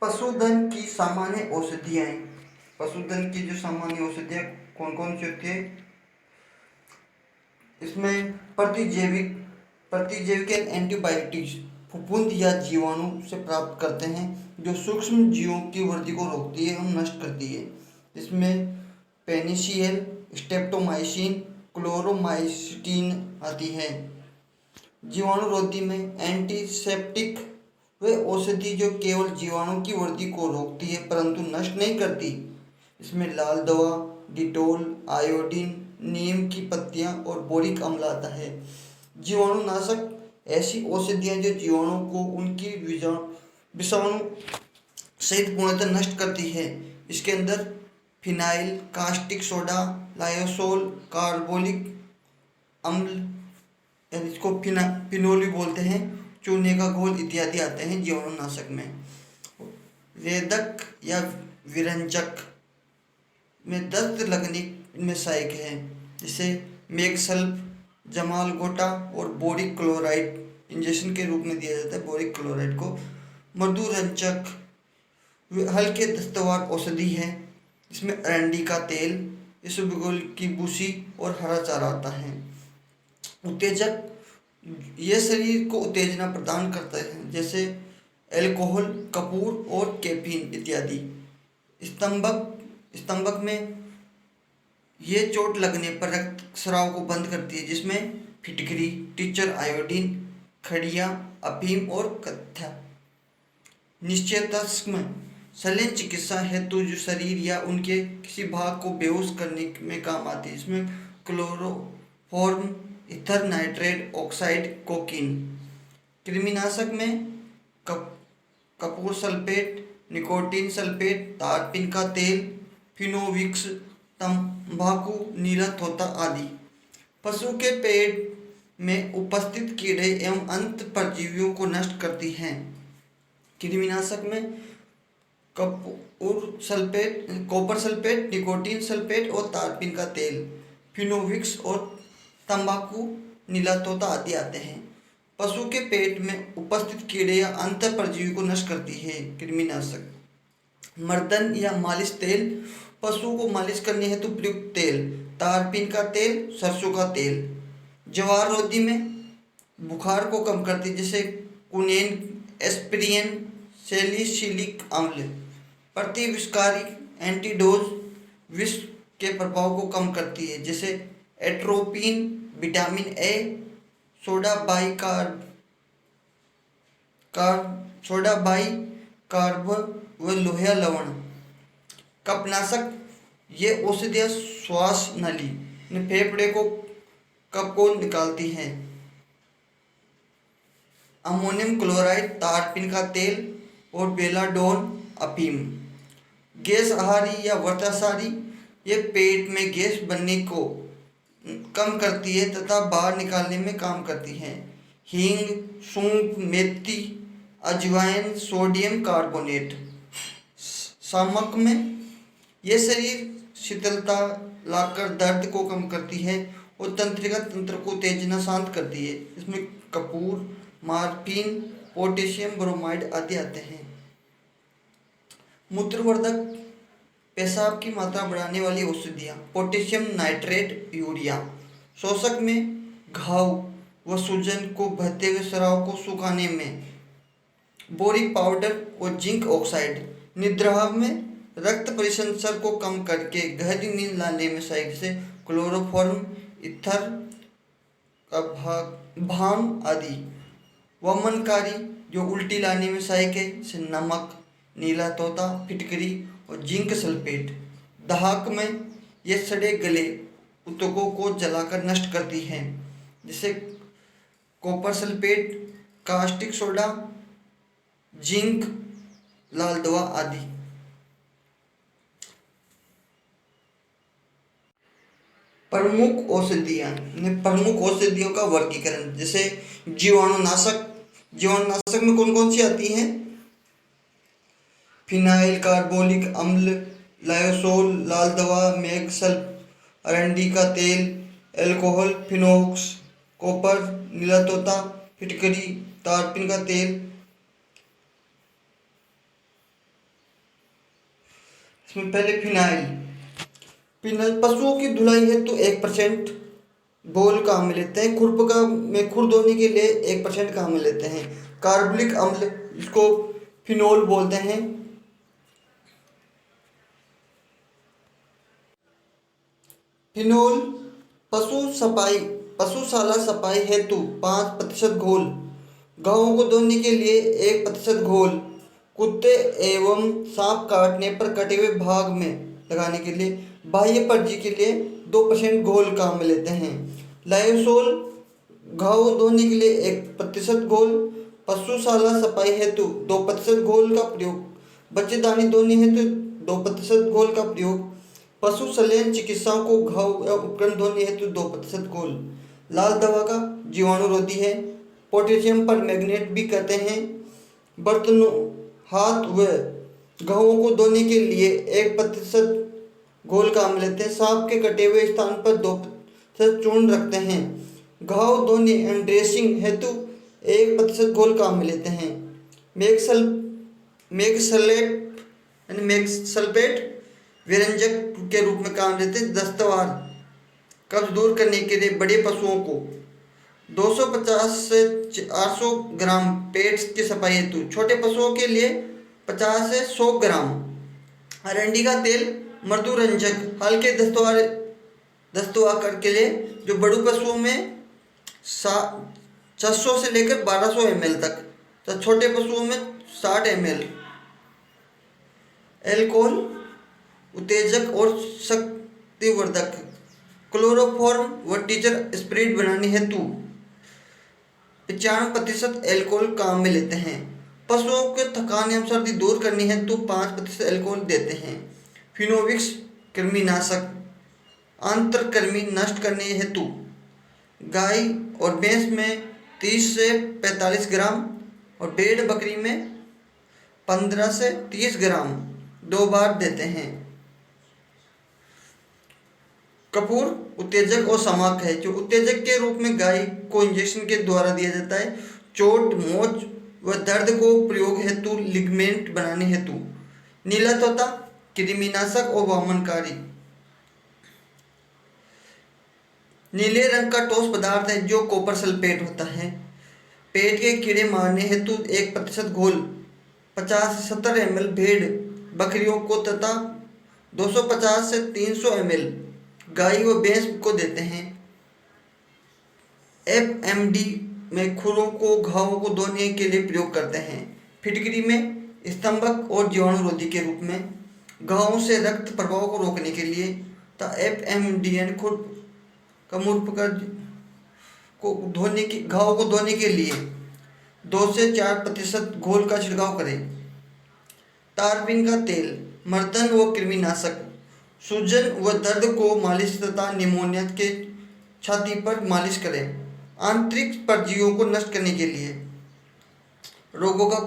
पशुधन की सामान्य औषधियाँ। पशुधन की जो सामान्य औषधियाँ कौन कौन सी होती है, इसमें प्रतिजैविक एंटीबायोटिक्स फफूंद या जीवाणु से प्राप्त करते हैं जो सूक्ष्म जीवों की वृद्धि को रोकती है एवं नष्ट करती है। इसमें पेनिसिलिन, स्ट्रेप्टोमाइसिन, क्लोरोमाइसिटिन आती है। जीवाणुरोधी में एंटीसेप्टिक वे औषधि जो केवल जीवाणु की वृद्धि को रोकती है परंतु नष्ट नहीं करती। इसमें लाल दवा, डिटोल, आयोडीन, नीम की पत्तियां और बोरिक अम्ल आता है। जीवाणुनाशक ऐसी औषधियाँ जो जीवाणु को उनकी विषाणु सहित पूर्णतः नष्ट करती है। इसके अंदर फिनाइल, कास्टिक सोडा, लायोसोल, कार्बोलिक अम्ल, इसको फिनोल भी बोलते हैं, चूने का घोल इत्यादि आते हैं जीवाणुनाशक में। वेदक या विरंजक में दस्त लगने में सहायक है, जिसे मेगसल्फ, जमाल गोटा और बोरिक क्लोराइड इंजेक्शन के रूप में दिया जाता है। बोरिक क्लोराइड को मधुरंजक हल्के दस्तवार औषधि है। इसमें अरंडी का तेल, इसबगोल की भूसी और हरा चारा आता है। उत्तेजक, ये शरीर को उत्तेजना प्रदान करता है, जैसे एल्कोहल, कपूर और कैफीन इत्यादि। स्तंभक में ये चोट लगने पर रक्त स्राव को बंद करती है, जिसमें फिटकरी, टीचर आयोडीन, खड़िया, अफीम और कत्था। निश्चेतस्क शल्य चिकित्सा हेतु जो शरीर या उनके किसी भाग को बेहोश करने में काम आती है। इसमें chloroform, ether nitrate oxide, cocaine. कृमिनाशक में कपूर सल्फेट, निकोटीन सल्फेट, तारपीन का तेल, फिनोविक्स, तंबाकू, नीला तोता आदि। पशु के पेट में उपस्थित कीड़े एवं अंत परजीवियों को नष्ट करती हैं। कृमिनाशक में कॉपर सल्फेट, निकोटीन सल्फेट और तारपीन का तेल, फिनोविक्स और तंबाकू, नीला तोता आदि आते हैं। पशु के पेट में उपस्थित कीड़े या अंत परजीवी को नष्ट करती है कृमिनाशक। मर्दन या मालिश तेल, पशु को मालिश करनी है तो प्रयुक्त तेल, तारपीन का तेल, सरसों का तेल। जवार रोधी में बुखार को कम करती है, जैसे कुनेन, एस्पिरिन, सैलिसिलिक अम्ल। प्रतिविषकारी एंटीडोज विष के प्रभाव को कम करती है, जैसे atropine, vitamin A, soda bicarb व लोहा लवण। कफनाशक, ये औषधियाँ श्वास नली में फेफड़े को कफ को निकालती हैं। अमोनियम क्लोराइड, तारपीन का तेल और बेलाडोन, अफीम। गैस आहारी या वर्तासारी, ये पेट में गैस बनने को कम करती है तथा बाहर निकालने में काम करती हैं। हींग, सूंफ, मेथी, अजवाइन, सोडियम कार्बोनेट। शामक में ये शरीर शीतलता लाकर दर्द को कम करती है और तंत्रिका तंत्र को उत्तेजना शांत करती है। इसमें कपूर, मार्फिन, पोटेशियम ब्रोमाइड आदि आते हैं। मूत्रवर्धक, पेशाब की मात्रा बढ़ाने वाली औषधियाँ, पोटेशियम नाइट्रेट, यूरिया। शोषक में घाव व सूजन को बहते हुए स्राव को सुखाने में बोरिक पाउडर और जिंक ऑक्साइड। निद्राव में रक्त परिसंचरण को कम करके गहरी नींद लाने में सहायक, जैसे क्लोरोफॉर्म, इथर का भांग आदि। वमनकारी, जो उल्टी लाने में सहायक है, जैसे नमक, नीला तोता, फिटकरी और जिंक सल्फेट। दाहक में ये सड़े गले ऊतकों को जलाकर नष्ट करती हैं, जैसे copper sulphate, caustic soda, zinc, लाल दवा आदि। प्रमुख औषधियों का वर्गीकरण, जैसे जीवाणुनाशक में कौन कौन सी आती हैं? फिनाइल कार्बोलिक अम्ल, लायोसोल, लाल दवा, मेगसल्फ, अरंडी का तेल, एल्कोहल, फिनोक्स, कॉपर, नीला तोता, फिटकरी, तारपीन का तेल। इसमें पहले फिनाइल। फिनाइल पशुओं की धुलाई है तो 1% घोल काम में लेते हैं। खुर धोने के लिए 1% काम में लेते हैं। कार्बोलिक अम्ल, इसको फिनोल बोलते हैं। फिनोल पशुशाला सफाई हेतु 5% घोल, गायों को धोने के लिए 1% घोल, कुत्ते एवं सांप काटने पर कटे हुए भाग में लगाने के लिए, बाह्य परजी के लिए 2% घोल काम में लेते हैं। लायोसोल घाव धोने के लिए 1% घोल, पशुशाला सफाई हेतु 2% घोल का प्रयोग, बच्चेदानी धोने हेतु 2% घोल का प्रयोग, पशु शल्य चिकित्साओं को घाव या उपकरण धोने हेतु 2% घोल। लाल दवा का जीवाणुरोधी है, पोटेशियम पर मैग्नेट भी कहते हैं। बर्तनों, हाथ व घावों को धोने के लिए 1% घोल काम लेते हैं। सांप के कटे हुए स्थान पर 2% चूर्ण रखते हैं। घाव धोने एंड ड्रेसिंग हेतु 1% घोल काम में लेते हैं। मेगसल्फेट विरंजक के रूप में काम लेते हैं। दस्तवार कब्ज दूर करने के लिए बड़े पशुओं को 250 से 800 ग्राम पेट की सफाई हेतु, छोटे पशुओं के लिए 50 से 100 ग्राम। अरंडी का तेल मृदुरंजक, हल्के दस्तवार के लिए, जो बड़े पशुओं में 600 से लेकर 1200 ml तक, तो छोटे पशुओं में 60 ml। एल्कोहल उत्तेजक और शक्तिवर्धक, क्लोरोफॉर्म व टीचर स्प्रिट बनाने हेतु 95% एल्कोहल काम में लेते हैं। पशुओं के थकान एवं सर्दी दूर करनी हेतु 5% एल्कोहल देते हैं। फिनोविक्स कृमिनाशक, आंतरकृमि नष्ट करने हेतु गाय और भैंस में 30 से 45 ग्राम और भेड़ बकरी में 15 से 30 ग्राम 2 बार देते हैं। कपूर उत्तेजक और समाक है, जो उत्तेजक के रूप में गाय को इंजेक्शन के द्वारा दिया जाता है। चोट, मोच व दर्द को प्रयोग हेतु लिगमेंट बनाने हेतु। नीला तोता कृमिनाशक और वामनकारी। नीले रंग का ठोस पदार्थ है जो कॉपर सल्फेट होता है। पेट के कीड़े मारने हेतु 1% घोल, 50 से 70 ml भेड़ बकरियों को तथा 250 से 300 ml गाय व भैंस को देते हैं। FMD में खुरों को घावों को धोने के लिए प्रयोग करते हैं। फिटकरी में स्तंभक और जीवाणुरोधी के रूप में, घावों से रक्त प्रवाह को रोकने के लिए, FMDN खुर का घाव को धोने के लिए 2 से 4% घोल का छिड़काव करें। तारपीन का तेल मर्दन व कृमिनाशक, सूजन व दर्द को मालिश तथा निमोनिया के छाती पर मालिश करें। आंतरिक परजीवियों को नष्ट करने के लिए रोगों का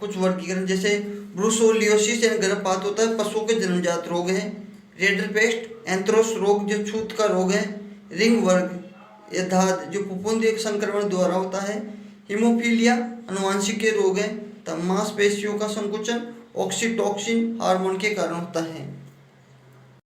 कुछ वर्गीकरण, जैसे ब्रुसोलियोसिस यानी गर्भपात होता है, पशुओं के जन्मजात रोग है। रेडरपेस्ट, एंथ्रोस रोग जो छूत का रोग है। रिंग वर्ग या धाद जो फफूंदी संक्रमण द्वारा होता है। हीमोफीलिया अनुवांशिक के रोग है। तब मांसपेशियों का संकुचन ऑक्सीटोसिन हार्मोन के कारण होता है।